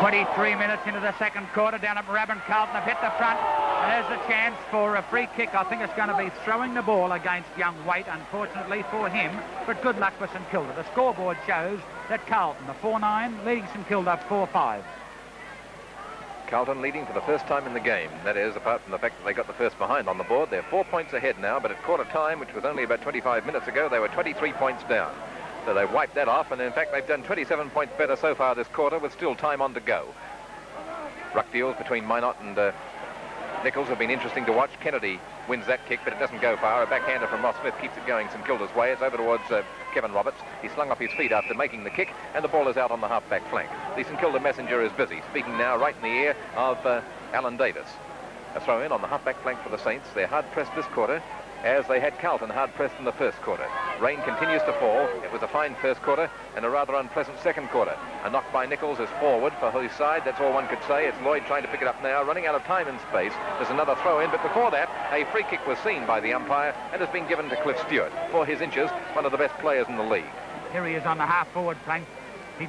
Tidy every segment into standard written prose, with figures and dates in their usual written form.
23 minutes into the second quarter down at Moorabbin. Carlton have hit the front. And there's the chance for a free kick. I think it's going to be throwing the ball against young Waite, unfortunately for him. But good luck for St Kilda. The scoreboard shows that Carlton, the 4-9, leading St Kilda 4-5. Carlton leading for the first time in the game. That is, apart from the fact that they got the first behind on the board. They're 4 points ahead now, but at quarter time, which was only about 25 minutes ago, they were 23 points down. So they've wiped that off, and in fact they've done 27 points better so far this quarter with still time on to go. Ruck deals between Minot and Nichols have been interesting to watch. Kennedy wins that kick, but it doesn't go far. A backhander from Ross Smith keeps it going St Kilda's way. It's over towards Kevin Roberts. He slung off his feet after making the kick, and the ball is out on the half-back flank. The St Kilda messenger is busy, speaking now right in the ear of Alan Davis. A throw in on the half-back flank for the Saints. They're hard-pressed this quarter, as they had Carlton hard-pressed in the first quarter. Rain continues to fall. It was a fine first quarter and a rather unpleasant second quarter. A knock by Nichols is forward for his side. That's all one could say. It's Lloyd trying to pick it up now, running out of time and space. There's another throw in, but before that, a free kick was seen by the umpire and has been given to Cliff Stewart. For his inches, one of the best players in the league. Here he is on the half-forward flank. He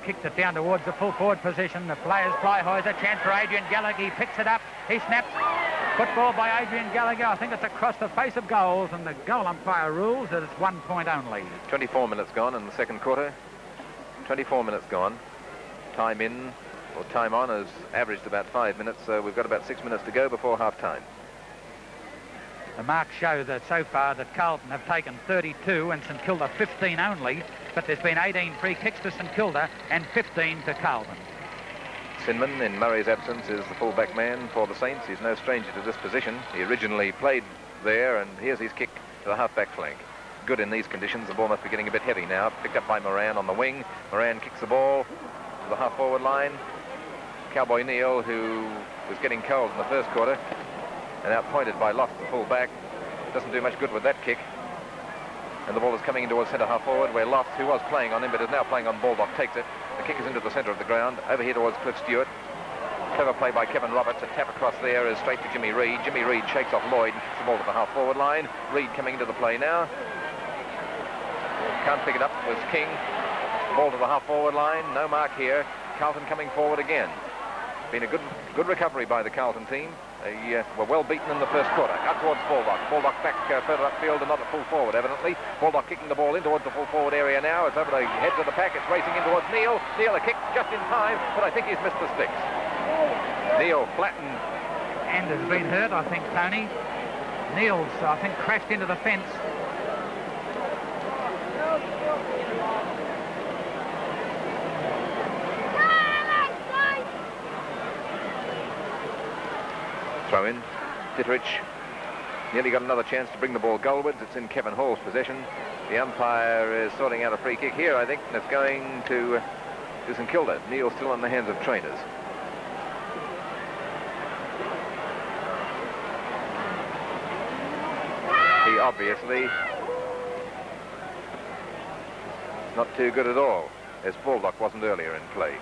kicked it down towards the full-forward position. The players fly high. There's a chance for Adrian Gallagher. He picks it up. He snaps. Football by Adrian Gallagher. I think it's across the face of goals, and the goal umpire rules that it's 1 point only. 24 minutes gone in the second quarter. 24 minutes gone. Time in, or time on, has averaged about 5 minutes, so we've got about 6 minutes to go before half-time. The marks show that so far that Carlton have taken 32 and St Kilda 15 only, but there's been 18 free kicks to St Kilda and 15 to Carlton. Sinman, in Murray's absence, is the full-back man for the Saints. He's no stranger to this position. He originally played there, and here's his kick to the half-back flank. Good in these conditions. The ball must be getting a bit heavy now. Picked up by Moran on the wing. Moran kicks the ball to the half-forward line. Cowboy Neal, who was getting cold in the first quarter, and outpointed by Loft, the full-back, doesn't do much good with that kick. And the ball is coming in towards centre half-forward, where Loft, who was playing on him but is now playing on Baldock, takes it. The kick is into the centre of the ground, over here towards Cliff Stewart. Clever play by Kevin Roberts. A tap across there is straight to Jimmy Reid. Jimmy Reid shakes off Lloyd and kicks the ball to the half-forward line. Reid coming into the play now. Can't pick it up. It was King. Ball to the half-forward line. No mark here. Carlton coming forward again. Been a good recovery by the Carlton team. They were well beaten in the first quarter. Out towards Baldock. Baldock back further upfield and not at full forward, evidently. Baldock kicking the ball in towards the full forward area now. It's over the heads of the pack. It's racing in towards Neal. Neal a kick just in time, but I think he's missed the sticks. Neal flattened. And has been hurt, I think, Tony. Neal's, I think, crashed into the fence. Throw in. Ditterich nearly got another chance to bring the ball goalwards. It's in Kevin Hall's possession. The umpire is sorting out a free kick here, I think, and it's going to St Kilda. Neal still in the hands of trainers. He obviously not too good at all, as Baldock wasn't earlier in play.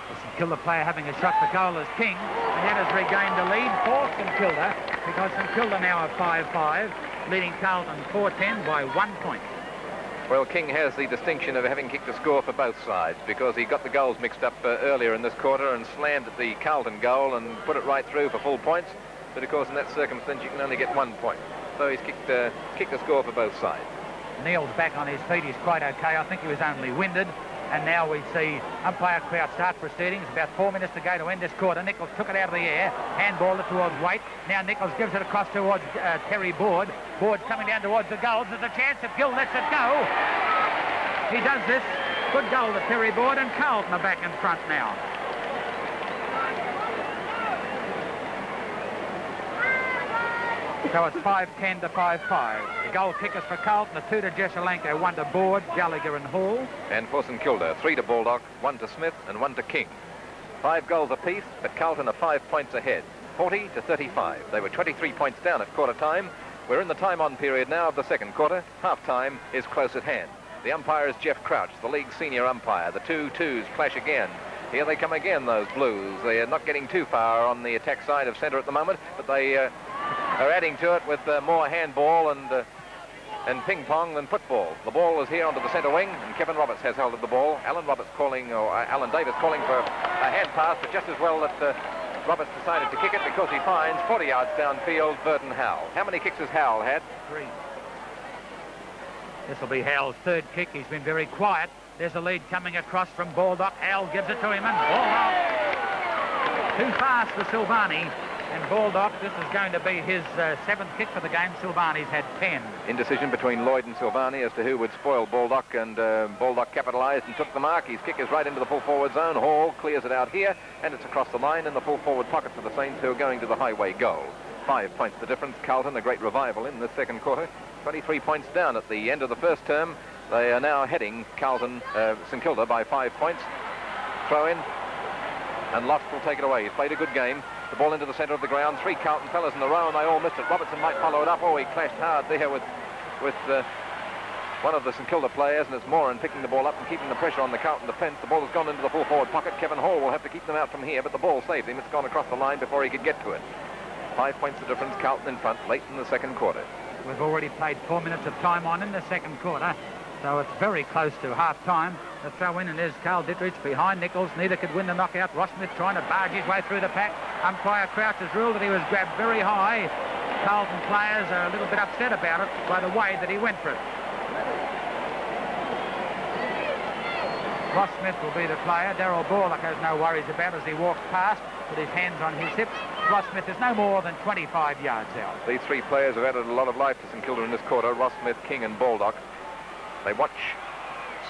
The St Kilda player having a shot for goal is King, and that has regained the lead for St Kilda, because St Kilda now are 5-5, leading Carlton 4-10 by 1 point. Well, King has the distinction of having kicked a score for both sides, because he got the goals mixed up earlier in this quarter and slammed at the Carlton goal and put it right through for full points. But of course, in that circumstance, you can only get 1 point. So he's kicked a score for both sides. Neal's back on his feet. He's quite okay. I think he was only winded. And now we see umpire Crouch start proceedings. About 4 minutes to go to end this quarter. Nichols took it out of the air, handballed it towards Waite. Now Nichols gives it across towards Terry Board. Board's coming down towards the goals. There's a chance if Gill lets it go. He does this. Good goal to Terry Board, and Carlton are back in front now. So it's 5-10 to 5-5. The goal kickers for Carlton, the 2 to Jesselenko, 1 to Board, Gallagher and Hall. And for St Kilda, 3 to Baldock, 1 to Smith and 1 to King. 5 goals apiece, but Carlton are 5 points ahead, 40 to 35. They were 23 points down at quarter time. We're in the time-on period now of the second quarter. Half-time is close at hand. The umpire is Jeff Crouch, the league's senior umpire. The 2-2s clash again. Here they come again, those Blues. They are not getting too far on the attack side of centre at the moment, but they are adding to it with more handball and in ping pong than football. The ball is here onto the centre wing, and Kevin Roberts has hold of the ball. Alan Davis calling for a hand pass, but just as well that Roberts decided to kick it because he finds 40 yards downfield Burton Howell. How many kicks has Howell had? 3. This will be Howell's third kick. He's been very quiet. There's a lead coming across from Baldock. Howell gives it to him, and Baldock too fast for Silvani. And Baldock, this is going to be his 7th kick for the game. Silvani's had 10. Indecision between Lloyd and Silvani as to who would spoil Baldock, and Baldock capitalised and took the mark. His kick is right into the full forward zone. Hall clears it out here, and it's across the line in the full forward pocket for the Saints, who are going to the highway goal. 5 points the difference. Carlton, a great revival in the second quarter. 23 points down at the end of the first term. They are now heading St Kilda by 5 points. Throw in, and Loft will take it away. He's played a good game. The ball into the centre of the ground. 3 Carlton fellas in a row, and they all missed it. Robertson might follow it up. Oh, he clashed hard there with one of the St Kilda players, and it's Moran picking the ball up and keeping the pressure on the Carlton defence. The ball has gone into the full forward pocket. Kevin Hall will have to keep them out from here, but the ball saved him. It's gone across the line before he could get to it. 5 points the difference. Carlton in front late in the second quarter. We've already played 4 minutes of time on in the second quarter, so it's very close to half-time. The throw in, and there's Carl Dittrich behind Nichols. Neither could win the knockout. Ross Smith trying to barge his way through the pack. Umpire Crouch has ruled that he was grabbed very high. Carlton players are a little bit upset about it by the way that he went for it. Ross Smith will be the player. Darryl Baldock has no worries about as he walks past with his hands on his hips. Ross Smith is no more than 25 yards out. These 3 players have added a lot of life to St Kilda in this quarter. Ross Smith, King and Baldock. They watch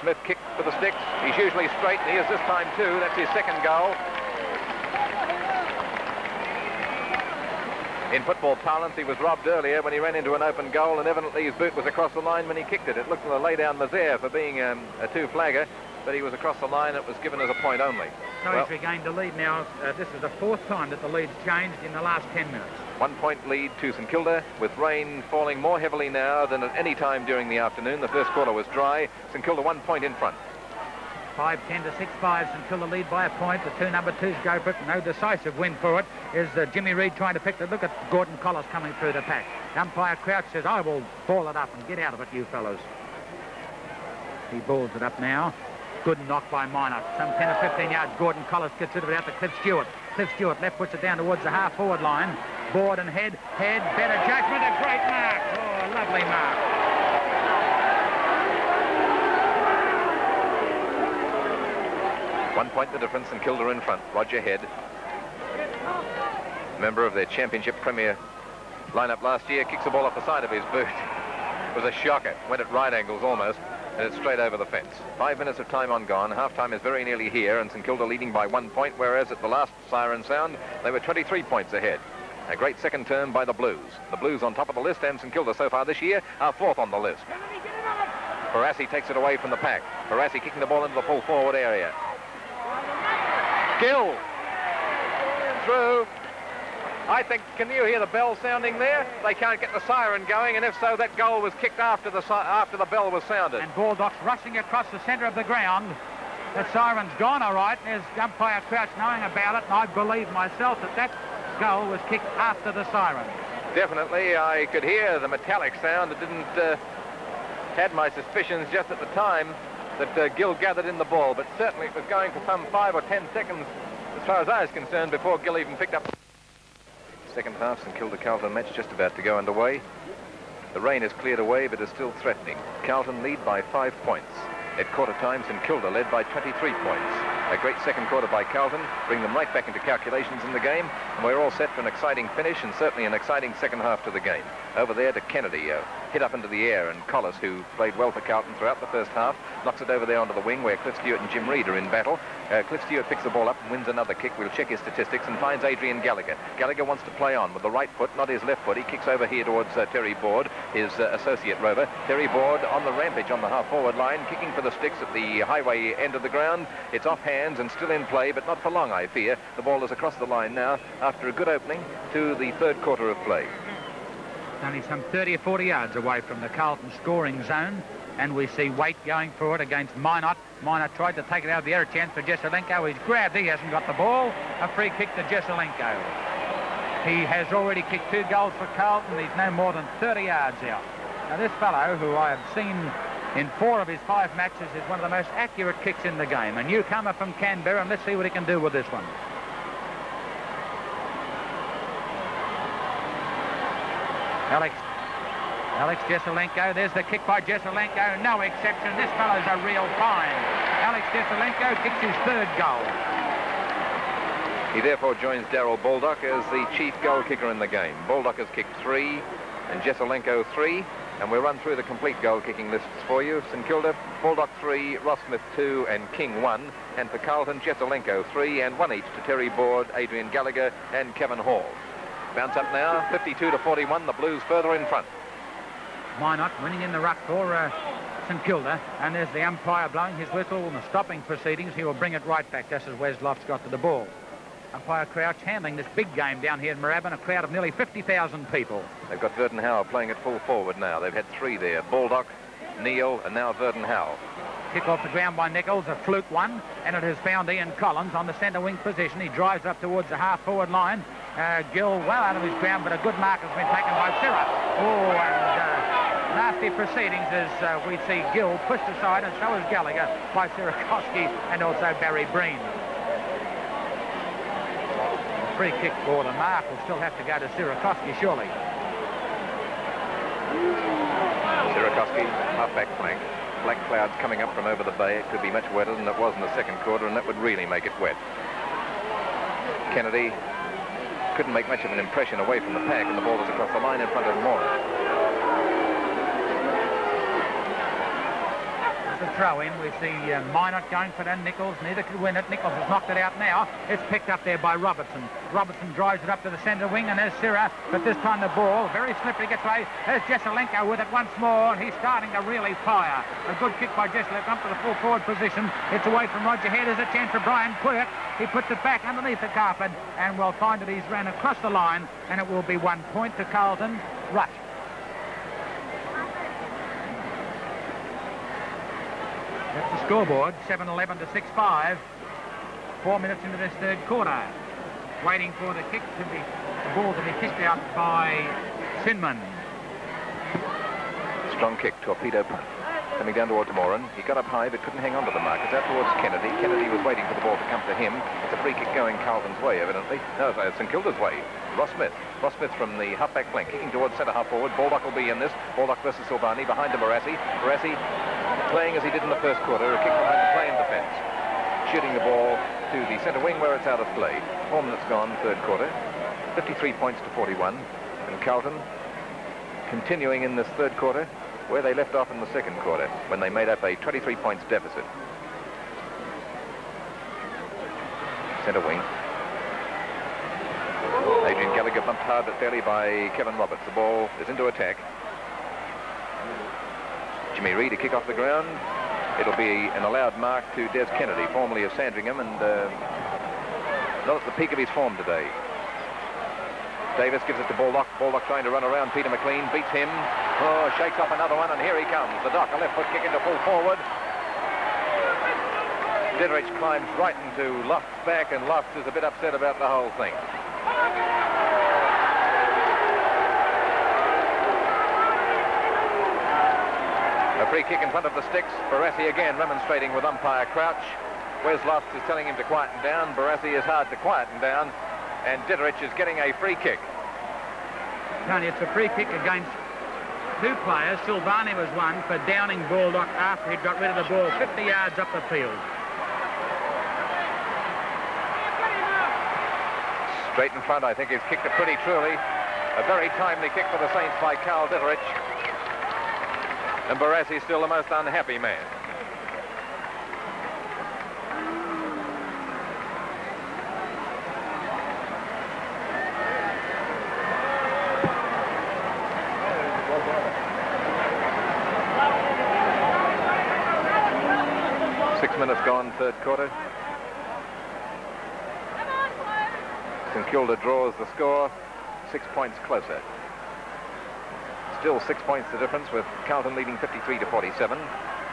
Smith kick for the sticks. He's usually straight, and he is this time too. That's his second goal. In football parlance, he was robbed earlier when he ran into an open goal, and evidently his boot was across the line when he kicked it. It looked like a lay-down misère for being a 2-flagger, but he was across the line. It was given as a point only. So he's regained the lead now. This is the 4th time that the lead's changed in the last 10 minutes. 1 point lead to St Kilda, with rain falling more heavily now than at any time during the afternoon. The first quarter was dry. St Kilda 1 point in front. 5-10 to 6-5. St Kilda lead by a point. The 2 number 2s go for it. No decisive win for it. Is Jimmy Reed trying to pick the look at Gordon Collis coming through the pack. Umpire Crouch says, I will ball it up and get out of it, you fellows. He balls it up now. Good knock by Minot. Some 10 or 15 yards. Gordon Collis gets rid of it out to Cliff Stewart. Cliff Stewart left puts it down towards the half-forward line. Board and head. Better judgment. A great mark. Oh, a lovely mark. One point the difference, and Kilda in front. Roger Head, member of their championship premier lineup last year, kicks the ball off the side of his boot. It was a shocker. Went at right angles almost, and it's straight over the fence. 5 minutes of time on gone. Half-time is very nearly here, and St Kilda leading by 1 point, whereas at the last siren sound, they were 23 points ahead. A great second term by the Blues. The Blues on top of the list, and St Kilda so far this year are 4th on the list. Parassi takes it away from the pack. Parassi kicking the ball into the full forward area. Gill through. I think, can you hear the bell sounding there? They can't get the siren going, and if so, that goal was kicked after the bell was sounded. And Baldock's rushing across the centre of the ground. The siren's gone, all right. There's umpire Crouch knowing about it, and I believe myself that goal was kicked after the siren. Definitely, I could hear the metallic sound. It didn't had my suspicions just at the time that Gill gathered in the ball, but certainly it was going for some 5 or 10 seconds, as far as I was concerned, before Gill even picked up. Second half, St Kilda Carlton match just about to go underway. The rain has cleared away, but is still threatening. Carlton lead by 5 points. At quarter time, St Kilda led by 23 points. A great second quarter by Carlton, bring them right back into calculations in the game, and we're all set for an exciting finish and certainly an exciting second half to the game. Over there to Kennedy, hit up into the air, and Collis, who played well for Carlton throughout the first half, knocks it over there onto the wing where Cliff Stewart and Jim Reed are in battle. Cliff Stewart picks the ball up and wins another kick. We'll check his statistics and finds Adrian Gallagher. Gallagher wants to play on with the right foot, not his left foot. He kicks over here towards Terry Board, his associate rover. Terry Board on the rampage on the half-forward line, kicking for the sticks at the highway end of the ground. It's off hands and still in play, but not for long, I fear. The ball is across the line now after a good opening to the third quarter of play. Only some 30 or 40 yards away from the Carlton scoring zone, and we see Waite going for it against Minot. Minot tried to take it out of the air, a chance for Jesselenko. He's grabbed, he hasn't got the ball. A free kick to Jesselenko. He has already kicked 2 goals for Carlton. He's no more than 30 yards out. Now this fellow, who I have seen in 4 of his 5 matches, is one of the most accurate kicks in the game. A newcomer from Canberra, and let's see what he can do with this one. Alex Jesselenko, there's the kick by Jesselenko, no exception. This fellow's a real find. Alex Jesselenko kicks his 3rd goal. He therefore joins Daryl Baldock as the chief goal kicker in the game. Baldock has kicked 3 and Jesselenko 3, and we'll run through the complete goal kicking lists for you. St Kilda, Baldock 3, Ross Smith 2 and King 1, and for Carlton, Jesselenko 3 and 1 each to Terry Board, Adrian Gallagher and Kevin Hall. Bounce up now, 52-41, the Blues further in front. Minot winning in the ruck for St Kilda, and there's the umpire blowing his whistle and the stopping proceedings. He will bring it right back just as Wes Lofts got to the ball. Umpire Crouch handling this big game down here in Moorabbin, a crowd of nearly 50,000 people. They've got Verdon Howe playing at full forward now. They've had 3 there, Baldock, Neil and now Verdon Howe. Kick off the ground by Nichols, a fluke one, and it has found Ian Collins on the centre wing position. He drives up towards the half-forward line. Gill well out of his ground, but a good mark has been taken by Sirra. Oh, and nasty proceedings as we see Gill pushed aside, and so is Gallagher by Sirakoski and also Barry Breen. Free kick for the mark will still have to go to Sirakoski, surely. Sirakoski, half-back flank. Black clouds coming up from over the bay. It could be much wetter than it was in the 2nd quarter, and that would really make it wet. Kennedy couldn't make much of an impression away from the pack, and the ball is across the line in front of Moore. The throw in. We see Minot going for it, and Nichols neither could win it. Nichols has knocked it out now. It's picked up there by Robertson. Robertson drives it up to the centre wing, and there's Sirra, but this time the ball very slippery gets away. There's Jesselenko with it once more, and he's starting to really fire. A good kick by Jesselenko up to the full forward position. It's away from Roger Head. There's a chance for Brian Quirk. He puts it back underneath the carpet, and we'll find that he's ran across the line, and it will be 1 point to Carlton. Rush. That's the scoreboard, 7-11 to 6-5. 4 minutes into this 3rd quarter. Waiting for the kick to be, the ball to be kicked out by Sinman. Strong kick, torpedo punt. Coming down towards Moran. He got up high but couldn't hang on to the mark. It's out towards Kennedy. Kennedy was waiting for the ball to come to him. It's a free kick going Carlton's way, evidently. No, it's St Kilda's way. Ross Smith. Ross Smith from the half-back flank, kicking towards centre half forward. Baldock will be in this. Baldock versus Silvani. Behind him, Barassi. Barassi playing as he did in the 1st quarter. A kick behind the play in defence. Shooting the ball to the centre wing where it's out of play. 4 minutes gone, 3rd quarter. 53 points to 41. And Carlton continuing in this 3rd quarter where they left off in the 2nd quarter when they made up a 23 points deficit. Centre wing. Adrian Gallagher bumped hard but fairly by Kevin Roberts. The ball is into attack. Jimmy Reid to kick off the ground. It'll be an allowed mark to Des Kennedy, formerly of Sandringham, and not at the peak of his form today. Davis gives it to Baldock. Baldock trying to run around Peter McLean, beats him. Oh, shakes off another one, and here he comes. The Dock, a left foot kick into full forward. Ditterich climbs right into Lofts' back, and Lofts is a bit upset about the whole thing. A free kick in front of the sticks. Barassi again remonstrating with umpire Crouch. Wes Lofts is telling him to quieten down. Barassi is hard to quieten down. And Ditterich is getting a free kick. Tony, it's a free kick against 2 players. Silvani was one for downing Baldock after he'd got rid of the ball 50 yards up the field. Straight in front, I think he's kicked it pretty truly. A very timely kick for the Saints by Carl Ditterich. And Barassi's still the most unhappy man. Minutes gone, 3rd quarter. St Kilda draws the score 6 points closer. Still 6 points the difference, with Carlton leading 53 to 47.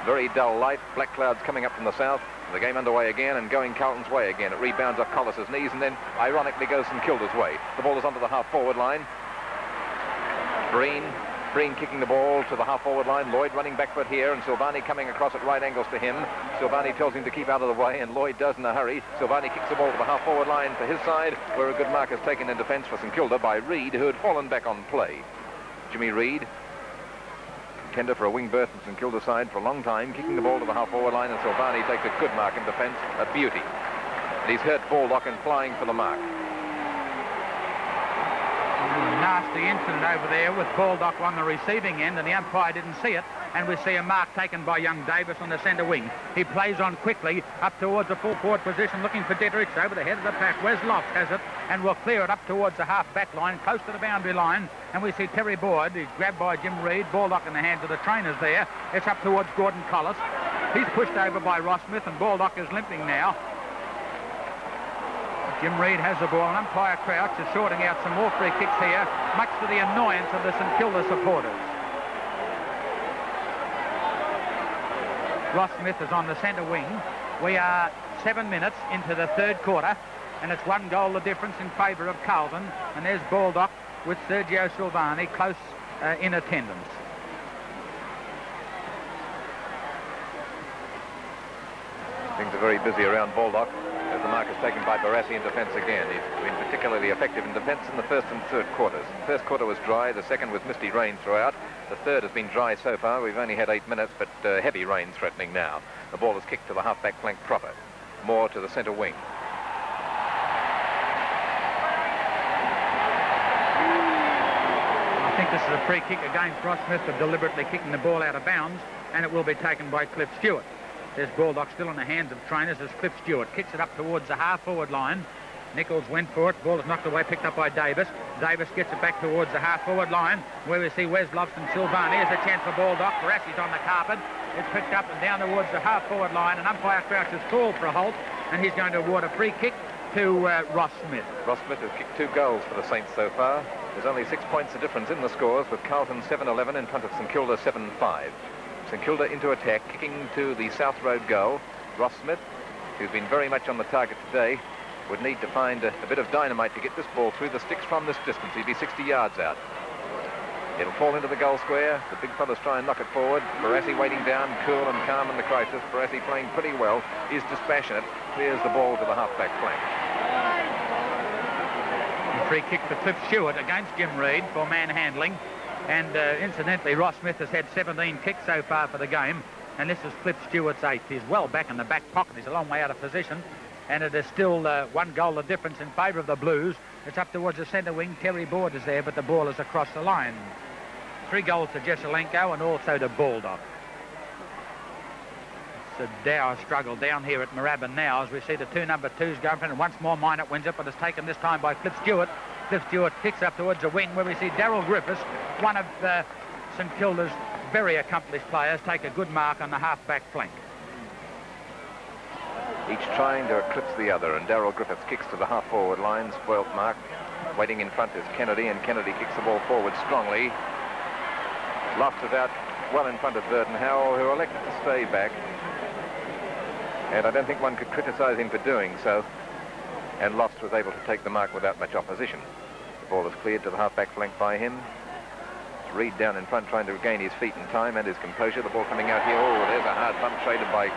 Very dull light, black clouds coming up from the south. The game underway again and going Carlton's way again. It rebounds off Collis's knees and then ironically goes St Kilda's way. The ball is onto the half forward line. Breen Breen kicking the ball to the half-forward line. Lloyd running back foot here, and Silvani coming across at right angles to him. Silvani tells him to keep out of the way, and Lloyd does in a hurry. Silvani kicks the ball to the half-forward line for his side, where a good mark is taken in defence for St Kilda by Reid, who had fallen back on play. Jimmy Reid, contender for a wing berth in St Kilda side for a long time, kicking the ball to the half-forward line, and Silvani takes a good mark in defence, a beauty. And he's hurt Baldock and flying for the mark. Nasty incident over there with Baldock on the receiving end, and the umpire didn't see it, and we see a mark taken by young Davis on the centre wing. He plays on quickly up towards the full forward position, looking for Ditterich over the head of the pack. Wes Lofts has it and will clear it up towards the half back line, close to the boundary line, and we see Terry Boyd. He's grabbed by Jim Reid. Baldock in the hands of the trainers there. It's up towards Gordon Collis. He's pushed over by Ross Smith, and Baldock is limping now. Jim Reid has the ball, and umpire Crouch is sorting out some more free kicks here, much to the annoyance of the St Kilda supporters. Ross Smith is on the centre wing. We are 7 minutes into the third quarter, and it's 1 goal the difference in favour of Carlton, and there's Baldock with Sergio Silvani close in attendance. Things are very busy around Baldock, as the mark is taken by Barassi in defence again. He's been particularly effective in defence in the first and third quarters. The first quarter was dry, the second was misty rain throughout. The third has been dry so far. We've only had 8 minutes, but heavy rain threatening now. The ball is kicked to the half-back flank proper. More to the centre wing. I think this is a free kick against Ross Smith for deliberately kicking the ball out of bounds, and it will be taken by Cliff Stewart. There's Baldock still in the hands of trainers as Cliff Stewart kicks it up towards the half-forward line. Nichols went for it. Ball is knocked away, picked up by Davis. Davis gets it back towards the half-forward line, where we see Wes Lofts and Silvani. There's a chance for Baldock. Barassi's on the carpet. It's picked up and down towards the half-forward line, and umpire Crouch has called for a halt, and he's going to award a free kick to Ross Smith. Ross Smith has kicked 2 goals for the Saints so far. There's only 6 points of difference in the scores, with Carlton 7-11 in front of St Kilda 7-5. St Kilda into attack, kicking to the South Road goal. Ross Smith, who's been very much on the target today, would need to find a bit of dynamite to get this ball through the sticks from this distance. He'd be 60 yards out. It'll fall into the goal square. The big fellas try and knock it forward. Barassi waiting down, cool and calm in the crisis. Barassi playing pretty well. He's dispassionate. Clears the ball to the half-back flank. A free kick for Cliff Stewart against Jim Reid for manhandling. And incidentally, Ross Smith has had 17 kicks so far for the game, and this is Cliff Stewart's 8th. He's well back in the back pocket. He's a long way out of position, and it is still 1 goal the difference in favour of the Blues. It's up towards the centre wing. Terry Boyd is there, but the ball is across the line. 3 goals to Jesselenko and also to Baldock. It's a dour struggle down here at Moorabbin now, as we see the 2 number 2s going for it, and once more Minot wins it, but it's taken this time by Cliff Stewart. Cliff Stewart kicks up towards the wing, where we see Darryl Griffiths, one of St Kilda's very accomplished players, take a good mark on the half-back flank. Each trying to eclipse the other, and Darryl Griffiths kicks to the half-forward line, spoilt mark. Waiting in front is Kennedy, and Kennedy kicks the ball forward strongly. Lofts is out well in front of Burton Howell, who elected to stay back. And I don't think one could criticise him for doing so. And Lofts was able to take the mark without much opposition. The ball is cleared to the half-back flank by him. It's Reid down in front trying to regain his feet in time and his composure. The ball coming out here. Oh, there's a hard bump traded by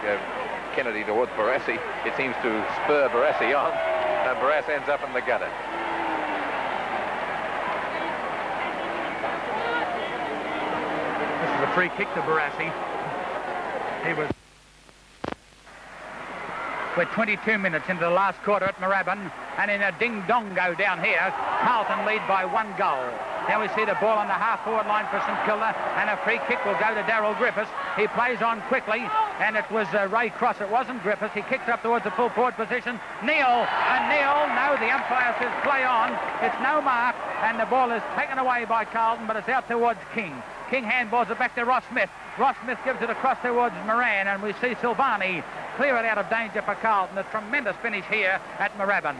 Kennedy towards Barassi. It seems to spur Barassi on. And Barassi ends up in the gutter. This is a free kick to Barassi. He was... We're 22 minutes into the last quarter at Moorabbin, and in a ding-dongo down here, Carlton lead by 1 goal. Now we see the ball on the half-forward line for St Kilda, and a free kick will go to Darryl Griffiths. He plays on quickly, and it was Ray Cross. It wasn't Griffiths. He kicks up towards the full forward position. Neil, no, the umpire says play on. It's no mark, and the ball is taken away by Carlton, but it's out towards King. King handballs it back to Ross Smith. Ross Smith gives it across towards Moran, and we see Silvani clear it out of danger for Carlton. A tremendous finish here at Moorabbin.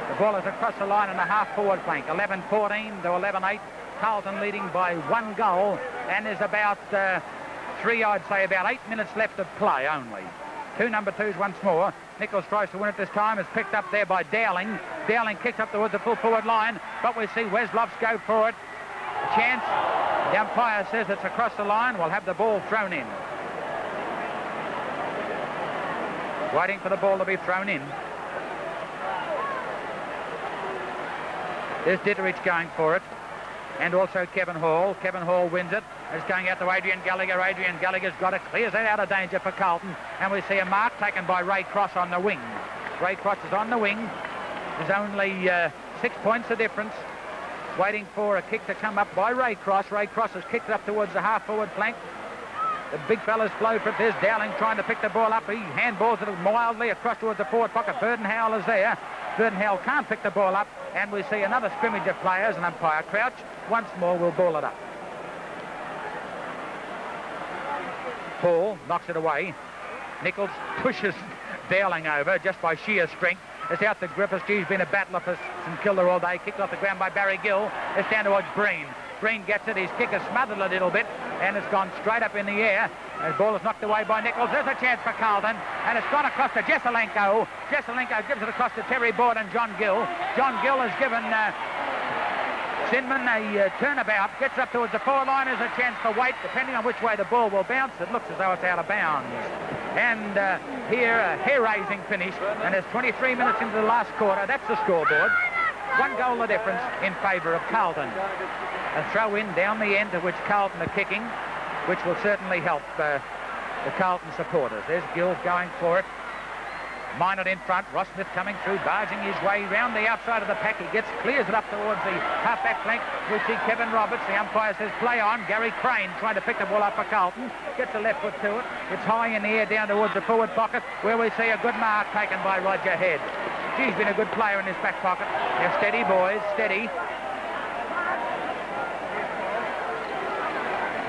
The ball is across the line on the half-forward flank. 11-14 to 11-8. Carlton leading by 1 goal, and there's about 8 minutes left of play only. 2 number 2s once more. Nichols tries to win it this time. It's picked up there by Dowling. Dowling kicks up towards the full forward line, but we see Wes Lofts go for it. A chance. The umpire says it's across the line. We'll have the ball thrown in. Waiting for the ball to be thrown in. There's Ditterich going for it. And also Kevin Hall. Kevin Hall wins it. It's going out to Adrian Gallagher. Adrian Gallagher's got it. Clears it out of danger for Carlton. And we see a mark taken by Ray Cross on the wing. Ray Cross is on the wing. There's only 6 points of difference. Waiting for a kick to come up by Ray Cross. Ray Cross has kicked it up towards the half-forward flank. The big fellas flow for it. There's Dowling trying to pick the ball up. He handballs it mildly across towards the forward pocket. Burdenhowell is there. Burdenhowell can't pick the ball up. And we see another scrimmage of players, and umpire Crouch once more will ball it up. Hall knocks it away. Nichols pushes Dowling over just by sheer strength. It's out to Griffiths. He's been a battler for St Kilda all day. Kicked off the ground by Barry Gill. It's down towards Breen. Breen gets it. His kick is smothered a little bit, and it's gone straight up in the air. The ball is knocked away by Nichols. There's a chance for Carlton, and it's gone across to Jesselenko. Jesselenko gives it across to Terry Board and John Gill. John Gill has given Sinman a turnabout. Gets up towards the forward line. There's a chance for Waite, depending on which way the ball will bounce. It looks as though it's out of bounds. And here, a hair-raising finish, and there's 23 minutes into the last quarter. That's the scoreboard. 1 goal the difference in favour of Carlton. A throw in down the end, to which Carlton are kicking, which will certainly help the Carlton supporters. There's Gill going for it. Minot in front. Ross Smith coming through, barging his way round the outside of the pack. He clears it up towards the half-back flank. We see Kevin Roberts. The umpire says play on. Gary Crane trying to pick the ball up for Carlton. Gets a left foot to it. It's high in the air down towards the forward pocket, where we see a good mark taken by Roger Head. He's been a good player in his back pocket. They're steady, boys, steady.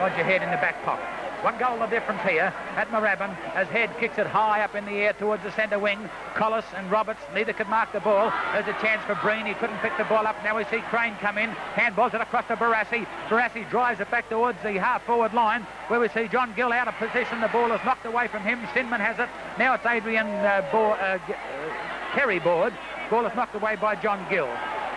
Roger Head in the back pocket. 1 goal the difference here at Moorabbin as Head kicks it high up in the air towards the centre wing. Collis and Roberts, neither could mark the ball. There's a chance for Breen. He couldn't pick the ball up. Now we see Crane come in. Handballs it across to Barassi. Barassi drives it back towards the half-forward line, where we see John Gill out of position. The ball is knocked away from him. Sinman has it. Now it's Adrian Terry Board. Ball is knocked away by John Gill.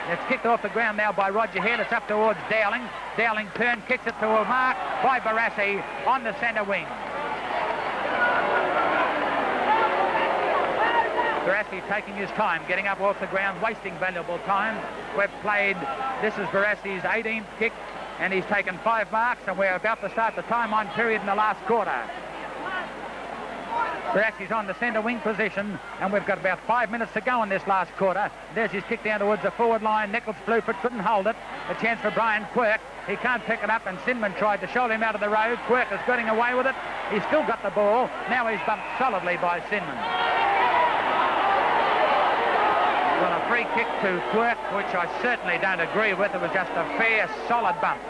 It's kicked off the ground now by Roger Head. It's up towards Dowling. Dowling turn, kicks it to a mark by Barassi on the centre wing. Barassi taking his time, getting up off the ground, wasting valuable time. We've played, this is Barassi's 18th kick, and he's taken 5 marks, and we're about to start the time-on period in the last quarter. Barassi's on the centre wing position, and we've got about 5 minutes to go in this last quarter. There's his kick down towards the forward line. Nichols flew for it, couldn't hold it. A chance for Brian Quirk. He can't pick it up, and Sinman tried to shoulder him out of the road. Quirk is getting away with it. He's still got the ball. Now he's bumped solidly by Sinman. Well, a free kick to Quirk, which I certainly don't agree with. It was just a fair, solid bump.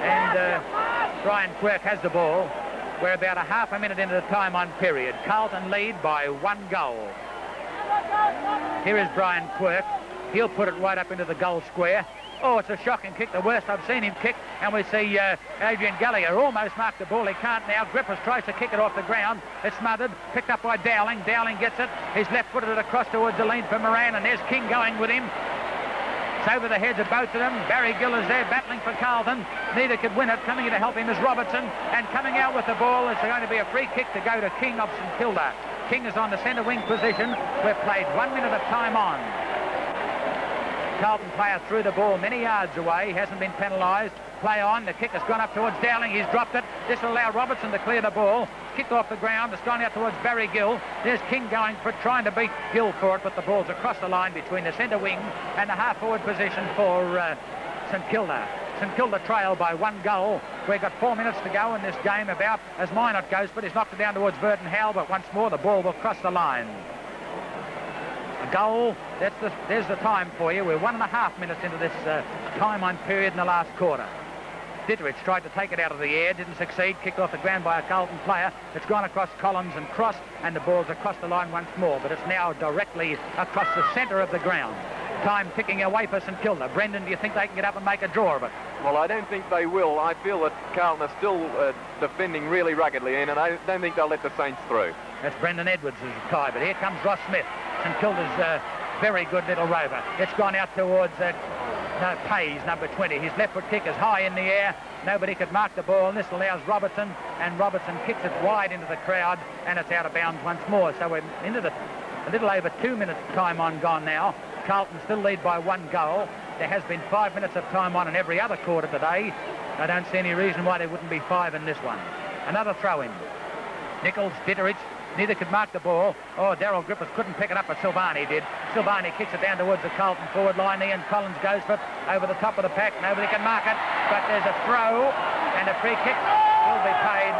And Brian Quirk has the ball. We're about a half a minute into the time-on period. Carlton lead by 1 goal. Here is Brian Quirk. He'll put it right up into the goal square. Oh, it's a shocking kick, the worst I've seen him kick. And we see Adrian Gallagher almost marked the ball. He can't now. Griffiths tries to kick it off the ground. It's smothered, picked up by Dowling. Dowling gets it. He's left-footed it across towards the lane for Moran, and there's King going with him. It's over the heads of both of them. Barry Gill is there battling for Carlton. Neither could win it. Coming in to help him is Robertson. And coming out with the ball is going to be a free kick to go to King of St Kilda. King is on the centre wing position. We've played 1 minute of time on. Carlton player threw the ball many yards away. Hasn't been penalised. Play on. The kick has gone up towards Dowling. He's dropped it. This will allow Robertson to clear the ball. Kicked off the ground. It's gone out towards Barry Gill. There's King going for it, trying to beat Gill for it, but the ball's across the line between the centre wing and the half-forward position for St Kilda. St Kilda trail by 1 goal. We've got 4 minutes to go in this game, about as Minot goes, but he's knocked it down towards Burdenhowell, but once more the ball will cross the line. A goal, there's the time for you. We're 1.5 minutes into this time-on period in the last quarter. Ditterich tried to take it out of the air, didn't succeed, kicked off the ground by a Carlton player. It's gone across Collins and Cross, and the ball's across the line once more, but it's now directly across the centre of the ground. Time ticking away for St Kilda. Brendan, do you think they can get up and make a draw of it? Well, I don't think they will. I feel that Carlton are still defending really ruggedly, Ian, and I don't think they'll let the Saints through. That's Brendan Edwards' tie, but here comes Ross Smith. St Kilda's very good little rover. It's gone out towards Pays, number 20. His left foot kick is high in the air. Nobody could mark the ball, and this allows Robertson, and Robertson kicks it wide into the crowd, and it's out of bounds once more. So we're into a little over 2 minutes time on gone now. Carlton still lead by 1 goal. There has been 5 minutes of time on in every other quarter today. I don't see any reason why there wouldn't be 5 in this one. Another throw in. Nichols, Ditterich, neither could mark the ball. Oh, Darryl Griffiths couldn't pick it up, but Silvani did. Silvani kicks it down towards the Carlton forward line. Ian Collins goes for it over the top of the pack. Nobody can mark it, but there's a throw, and a free kick will be paid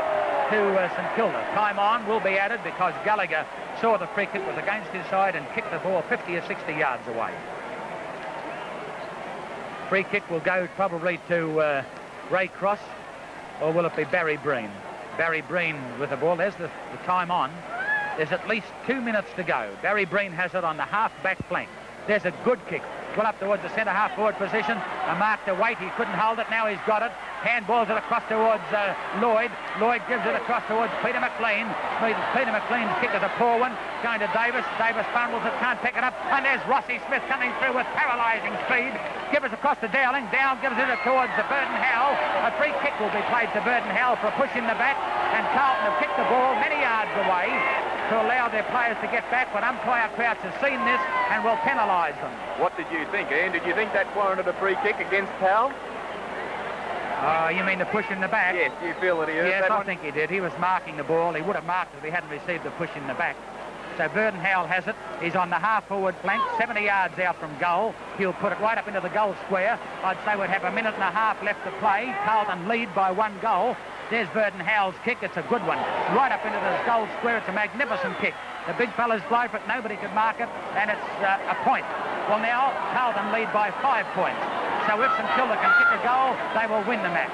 to St Kilda. Time on will be added because Gallagher saw the free kick was against his side and kicked the ball 50 or 60 yards away. Free kick will go probably to Ray Cross, or will it be Barry Breen? Barry Breen with the ball. There's the time on. There's at least 2 minutes to go. Barry Breen has it on the half-back flank. There's a good kick. Well up towards the centre half-forward position. A mark to Waite. He couldn't hold it. Now he's got it. Handballs it across towards Lloyd. Lloyd gives it across towards Peter McLean. Peter McLean's kick is a poor one. Going to Davis. Davis fumbles it. Can't pick it up. And there's Rossi Smith coming through with paralysing speed. Gives it across to Dowling. Down gives it towards Burton Howell. A free kick will be played to Burton Howell for a push in the back. And Carlton have kicked the ball many yards away to allow their players to get back, but umpire Crouch has seen this and will penalise them. What did you think, Ian? Did you think that warranted a free kick against Howell? You mean the push in the back? Yes, you feel that he is? Yes, I think he did. He was marking the ball. He would have marked it if he hadn't received the push in the back. So Burton Howell has it. He's on the half-forward flank, 70 yards out from goal. He'll put it right up into the goal square. I'd say we'd have a minute and a half left to play. Carlton lead by 1 goal. There's Burton Howell's kick. It's a good one. Right up into the goal square. It's a magnificent kick. The big fellas blow for it. Nobody could mark it, and it's a point. Well, now Carlton lead by 5 points. So if St Kilda can kick a goal, they will win the match.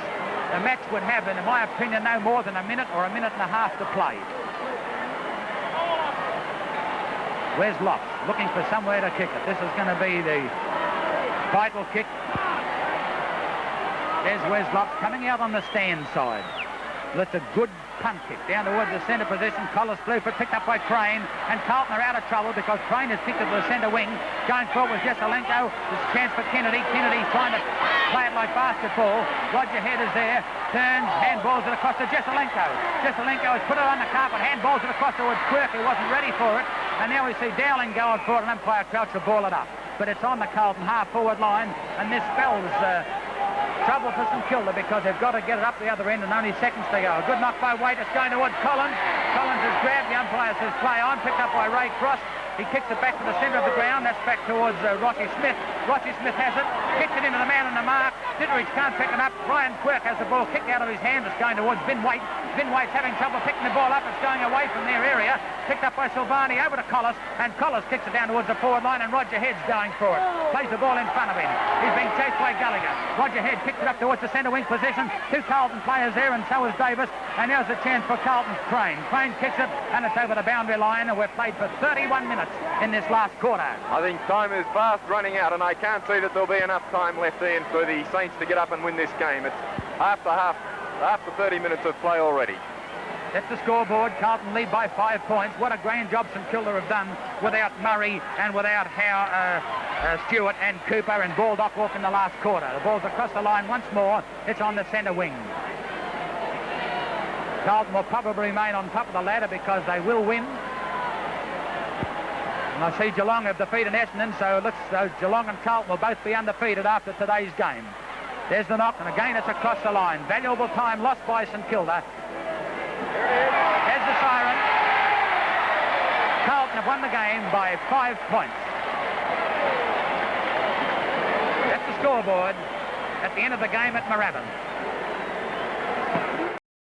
The match would have, in my opinion, no more than a minute or a minute and a half to play. Where's Locke? Looking for somewhere to kick it. This is going to be the vital kick. There's Wes Locke coming out on the stand side. That's a good punt kick down towards the centre position. Collis flew for picked up by Crane, and Carlton are out of trouble because Crane has kicked it to the centre wing. Going forward with Jesselenko. There's a chance for Kennedy. Kennedy trying to play it like basketball. Roger Head is there. Turns, handballs it across to Jesselenko. Jesselenko has put it on the carpet, handballs it across towards Quirk, who wasn't ready for it. And now we see Dowling going for it, and umpire Crouch will ball it up. But it's on the Carlton half-forward line, and this spells trouble for St Kilda because they've got to get it up the other end and only seconds to go. A good knock by Waite. It's going towards Collins. Collins has grabbed. The umpire says play on. Picked up by Ray Cross. He kicks it back to the centre of the ground. That's back towards Rossi Smith. Rossi Smith has it. Kicks it into the man on the mark. Ditterich can't pick it up. Ryan Quirk has the ball kicked out of his hand. It's going towards Ben Waite. Ben Waite's having trouble picking the ball up. It's going away from their area. Picked up by Silvani over to Collis. And Collis kicks it down towards the forward line. And Roger Head's going for it. Plays the ball in front of him. He's being chased by Gallagher. Roger Head kicks it up towards the centre wing position. 2 Carlton players there, and so is Davis. And now's a chance for Carlton's Crane. Crane kicks it, and it's over the boundary line. And we've played for 31 minutes in this last quarter. I think time is fast running out, and I can't see that there'll be enough time left, Ian, for the Saints to get up and win this game. It's after 30 minutes of play already. That's the scoreboard. Carlton lead by 5 points. What a grand job St Kilda have done without Murray and without Stewart and Cooper and Baldock off in the last quarter. The ball's across the line once more. It's on the centre wing. Carlton will probably remain on top of the ladder because they will win. And I see Geelong have defeated Essendon, so Geelong and Carlton will both be undefeated after today's game. There's the knock, and again it's across the line. Valuable time lost by St Kilda. There's the siren. Carlton have won the game by 5 points. That's the scoreboard at the end of the game at Moorabbin.